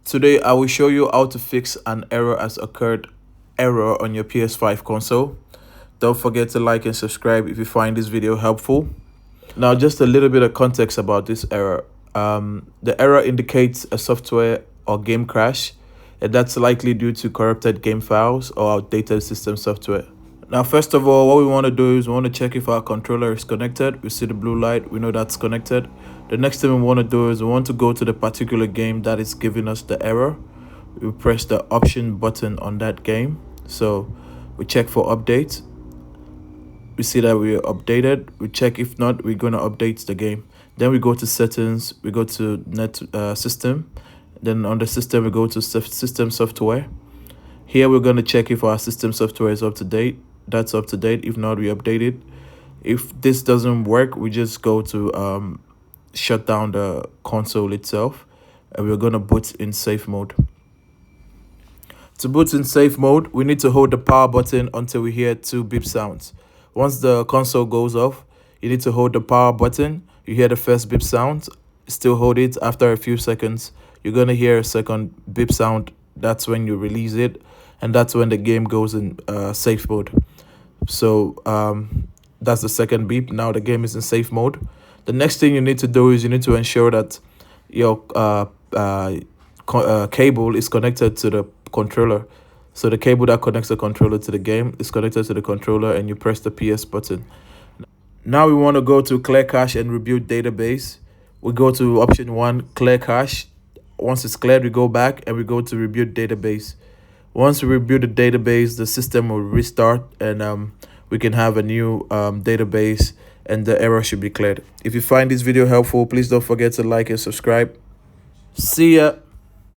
Today I will show you how to fix an error on your PS5 console. Don't forget to like and subscribe if you find this video helpful. Now just a little bit of context about this error. The error indicates a software or game crash, and that's likely due to corrupted game files or outdated system software. Now first of all, what we want to do is we want to check if our controller is connected. We see the blue light, we know that's connected. The next thing we want to do is we want to go to the particular game that is giving us the error. We press the option button on that game. So we check for updates. We see that we're updated. We check if not, we're going to update the game. Then we go to settings, we go to system. Then on the system, we go to system software. Here we're going to check if our system software is up to date. That's up to date. If not, we update it. If this doesn't work, we just go to shut down the console itself, and we're going to boot in safe mode. To boot in safe mode, we need to hold the power button until we hear 2 beep sounds. Once the console goes off, you need to hold the power button. You hear the first beep sound, still hold it. After a few seconds, you're going to hear a second beep sound. That's when you release it, and that's when the game goes in safe mode. So that's the second beep. Now the game is in safe mode. The next thing you need to do is you need to ensure that your cable is connected to the controller. So the cable that connects the controller to the game is connected to the controller, and you press the PS button. Now we want to go to clear cache and rebuild database. We go to option 1, clear cache. Once it's cleared, we go back and we go to rebuild database. Once we rebuild the database, the system will restart, and we can have a new database, and the error should be cleared. If you find this video helpful, please don't forget to like and subscribe. See ya.